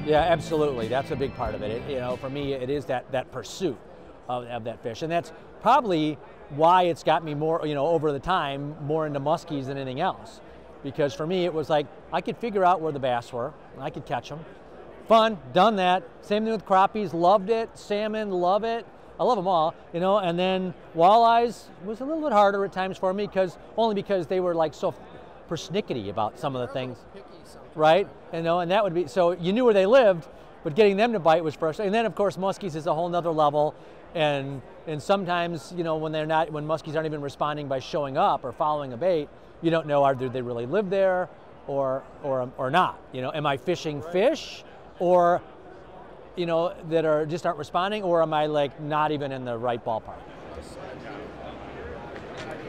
Yeah, absolutely. That's a big part of it. You know, for me, it is that pursuit of that fish, and that's probably why it's got me more, you know, over the time, more into muskies than anything else. Because for me, it was like I could figure out where the bass were, I could catch them. Fun, done that. Same thing with crappies, loved it. Salmon, love it. I love them all, you know. And then walleyes was a little bit harder at times for me, only because they were like so persnickety about some of the things, right? You know, and that would be, so you knew where they lived, but getting them to bite was frustrating. And then of course muskies is a whole nother level, and sometimes, you know, when muskies aren't even responding by showing up or following a bait, you don't know, do they really live there or not? You know, am I fishing fish, or, you know, that aren't responding, or am I like not even in the right ballpark?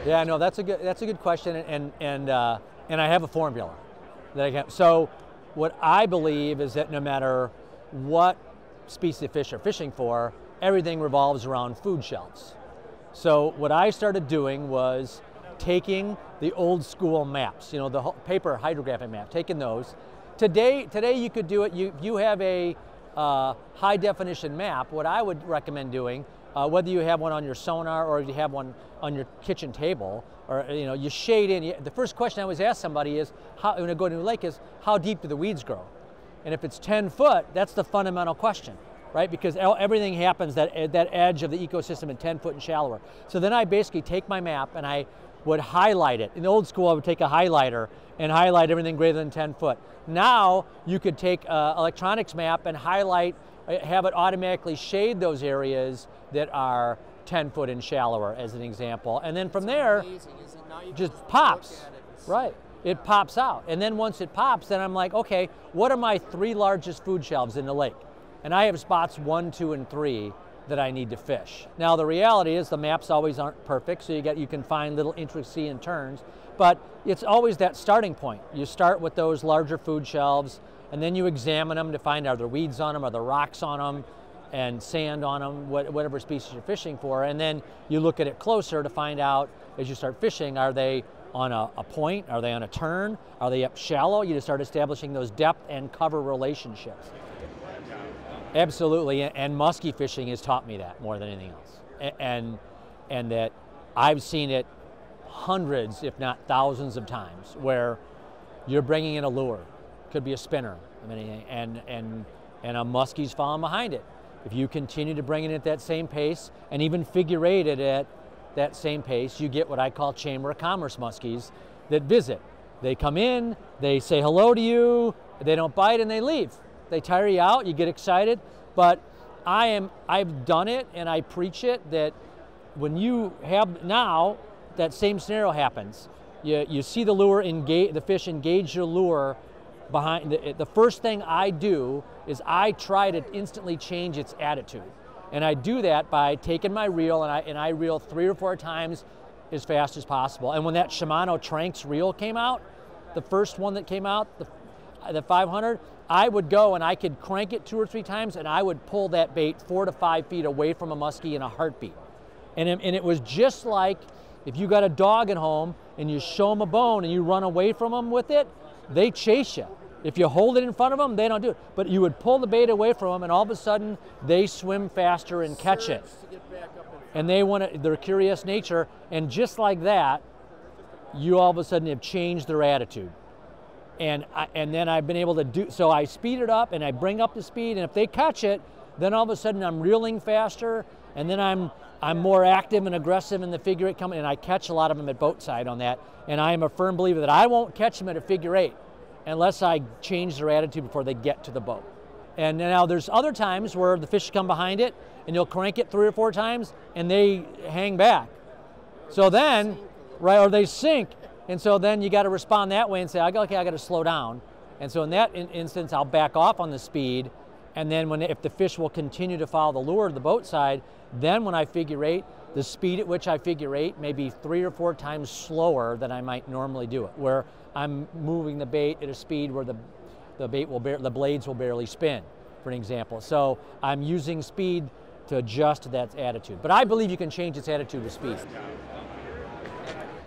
Yeah, no, that's a good question, and I have a formula that I can. So what I believe is that no matter what species of fish are fishing for, everything revolves around food shelves. So what I started doing was taking the old school maps, you know, the paper hydrographic map, taking those. Today you could do it, you have a high definition map. What I would recommend doing, whether you have one on your sonar or you have one on your kitchen table, or, you know, you shade in. The first question I always ask somebody is, when I go to a lake, is how deep do the weeds grow? And if it's 10 foot, that's the fundamental question, right? Because everything happens, that edge of the ecosystem at 10 foot and shallower. So then I basically take my map and I would highlight it. In the old school, I would take a highlighter and highlight everything greater than 10 foot. Now you could take an electronics map and highlight, have it automatically shade those areas that are 10 foot and shallower, as an example. And then from there, just pops, right? It pops out. And then once it pops, then I'm like, okay, what are my 3 largest food shelves in the lake? And I have spots 1, 2, and 3 that I need to fish. Now the reality is the maps always aren't perfect, so you can find little intricacy and turns, but it's always that starting point. You start with those larger food shelves, and then you examine them to find, are there weeds on them, are there rocks on them, and sand on them, whatever species you're fishing for, and then you look at it closer to find out, as you start fishing, are they on a point, are they on a turn, are they up shallow? You just start establishing those depth and cover relationships. Absolutely, and muskie fishing has taught me that more than anything else. And that I've seen it hundreds, if not thousands of times, where you're bringing in a lure, could be a spinner, and a muskie's following behind it. If you continue to bring it at that same pace, and even figure eight it at that same pace, you get what I call Chamber of Commerce muskies that visit. They come in, they say hello to you, they don't bite, and they leave. They tire you out, you get excited, but I've done it and I preach it, that when you have, now that same scenario happens. You see the lure engage, the fish engage your lure behind. The first thing I do is I try to instantly change its attitude. And I do that by taking my reel and I reel 3 or 4 times as fast as possible. And when that Shimano Tranx reel came out, the first one that came out, the 500, I would go and I could crank it 2 or 3 times and I would pull that bait 4 to 5 feet away from a muskie in a heartbeat. And it was just like if you got a dog at home and you show them a bone and you run away from them with it, they chase you. If you hold it in front of them, they don't do it. But you would pull the bait away from them and all of a sudden they swim faster and catch it. And they want to, their curious nature, and just like that, you all of a sudden have changed their attitude. And then I've been able to do, so I speed it up and I bring up the speed, and if they catch it, then all of a sudden I'm reeling faster, and then I'm more active and aggressive in the figure eight coming, and I catch a lot of them at boat side on that. And I am a firm believer that I won't catch them at a figure eight unless I change their attitude before they get to the boat. And now there's other times where the fish come behind it and you'll crank it 3 or 4 times and they hang back. So then, right, or they sink. And so then you got to respond that way and say, okay, I got to slow down. And so in that instance, I'll back off on the speed. And then if the fish will continue to follow the lure to the boat side, then when I figure eight, the speed at which I figure eight may be 3 or 4 times slower than I might normally do it, where I'm moving the bait at a speed where the blades will barely spin, for an example. So I'm using speed to adjust to that attitude. But I believe you can change its attitude with speed.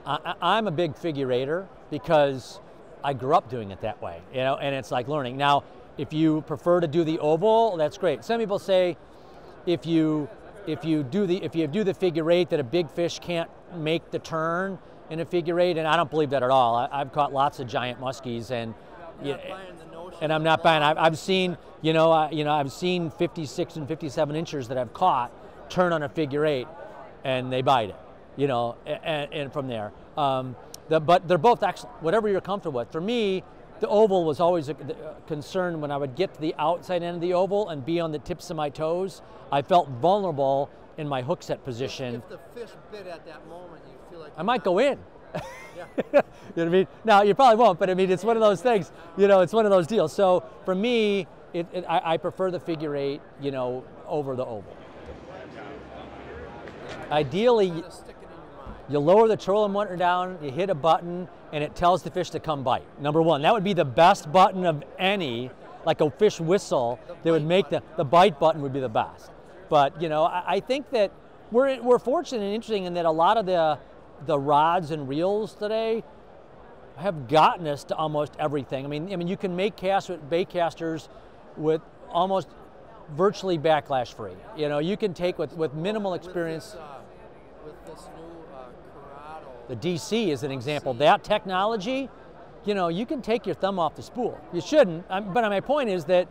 I'm a big figure eighter because I grew up doing it that way, you know, and it's like learning. Now, If you prefer to do the oval, that's great. Some people say if you do the figure eight, that a big fish can't make the turn in a figure eight, and I don't believe that at all. I've caught lots of giant muskies, and I'm not buying. I've seen I've seen 56 and 57 inchers that I've caught turn on a figure eight, and they bite it, and from there. But they're both excellent. Whatever you're comfortable with. For me, the oval was always a concern. When I would get to the outside end of the oval and be on the tips of my toes, I felt vulnerable in my hook set position. If the fish bit at that moment, you feel like I might go in. Yeah. You know what I mean? Now, you probably won't, but I mean, it's one of those things, it's one of those deals. So for me, I prefer the figure eight, over the oval. Ideally, you lower the trolling motor down, you hit a button, and it tells the fish to come bite. Number one, that would be the best button of any, like a fish whistle, that would make the bite button would be the best. But, I think that we're fortunate and interesting in that a lot of the rods and reels today have gotten us to almost everything. I mean, you can make casts with bait casters with almost virtually backlash free. You can take with minimal experience. With this new Corrado. The DC is an example. That technology, you can take your thumb off the spool. You shouldn't, but my point is that,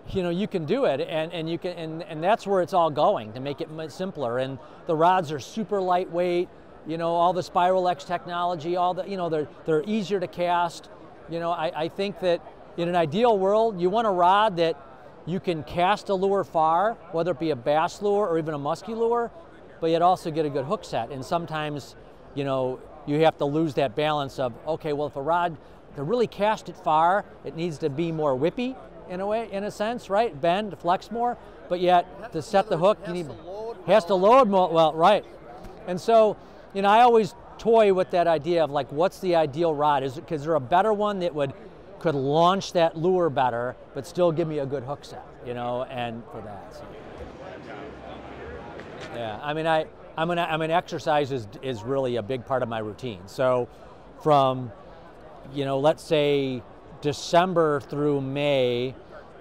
you can do it, and you can, and that's where it's all going, to make it simpler. And the rods are super lightweight. All the Spiral X technology, all the, they're easier to cast. I think that in an ideal world, you want a rod that you can cast a lure far, whether it be a bass lure or even a musky lure, but yet also get a good hook set. And sometimes, you have to lose that balance of, okay, well, if a rod, to really cast it far, it needs to be more whippy in a sense, right? Bend, flex more, but yet to set the hook, you need, has to load more, well, right. And so, I always toy with that idea of like, what's the ideal rod? Is there a better one that could launch that lure better, but still give me a good hook set, and for that. So. Yeah, I mean, exercise is really a big part of my routine. So from, let's say December through May,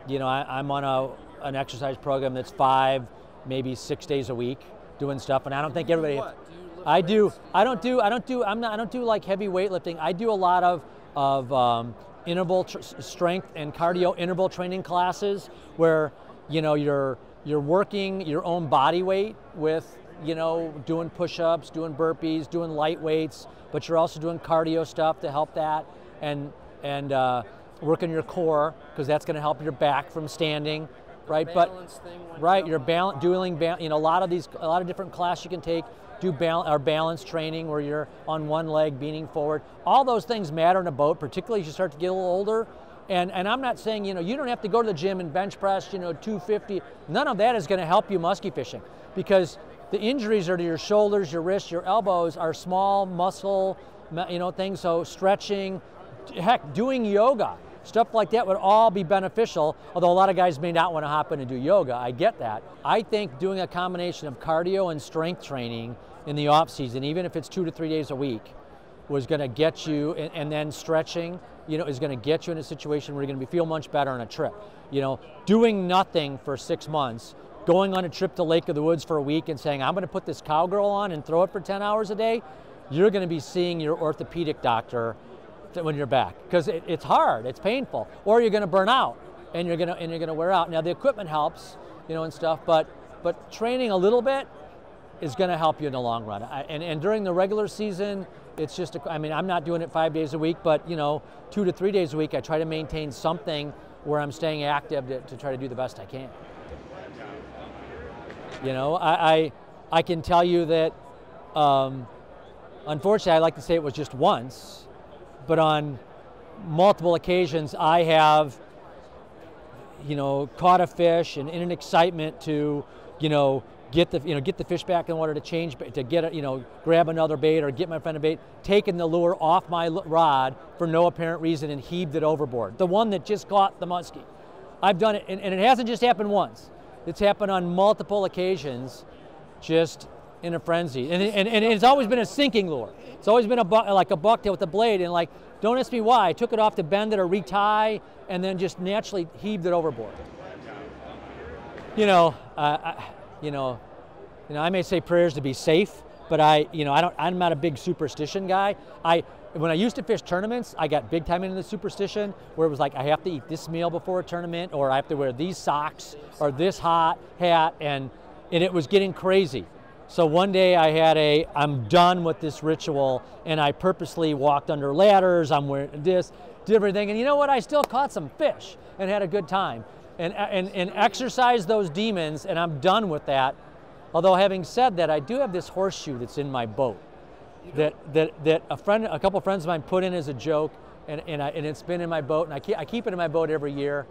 I'm on an exercise program that's 5, maybe 6 days a week doing stuff, and I don't think everybody. I don't do like heavy weightlifting. I do a lot of interval strength and cardio interval training classes where, you're working your own body weight with, doing push-ups, doing burpees, doing light weights, but you're also doing cardio stuff to help that, and working your core, because that's going to help your back from standing, right? But right, you're doing a lot of different classes you can take. Do balance training where you're on one leg leaning forward. All those things matter in a boat, particularly as you start to get a little older. And I'm not saying, you don't have to go to the gym and bench press, 250. None of that is going to help you musky fishing, because the injuries are to your shoulders, your wrists, your elbows are small muscle, things. So stretching, heck, doing yoga, stuff like that would all be beneficial, although a lot of guys may not want to hop in and do yoga. I get that. I think doing a combination of cardio and strength training in the off season, even if it's 2 to 3 days a week, was going to get you, and then stretching, is going to get you in a situation where you're going to feel much better on a trip. Doing nothing for 6 months, going on a trip to Lake of the Woods for a week and saying, I'm going to put this cowgirl on and throw it for 10 hours a day, you're going to be seeing your orthopedic doctor when you're back, because it's hard, it's painful, or you're going to burn out and you're going to wear out. Now the equipment helps, and stuff, but training a little bit is going to help you in the long run. And during the regular season, it's just, I'm not doing it 5 days a week, but 2 to 3 days a week, I try to maintain something where I'm staying active to try to do the best I can. I can tell you that, unfortunately, I like to say it was just once, but on multiple occasions, I have, caught a fish and in an excitement to, get the fish back in water, to change, to get grab another bait or get my friend a bait, taken the lure off my rod for no apparent reason and heaved it overboard. The one that just caught the muskie. I've done it, and it hasn't just happened once. It's happened on multiple occasions, just in a frenzy. And it's always been a sinking lure. It's always been like a bucktail with a blade, and like Don't ask me why. I took it off to bend it or retie, and then just naturally heaved it overboard. I may say prayers to be safe, but I'm not a big superstition guy. When I used to fish tournaments, I got big time into the superstition where it was like I have to eat this meal before a tournament, or I have to wear these socks or this hot hat, and it was getting crazy. So one day I had I'm done with this ritual, and I purposely walked under ladders, I'm wearing this, did everything, and you know what? I still caught some fish and had a good time. And exercised those demons, and I'm done with that. Although having said that, I do have this horseshoe that's in my boat that a couple friends of mine put in as a joke, and it's been in my boat, and I keep it in my boat every year.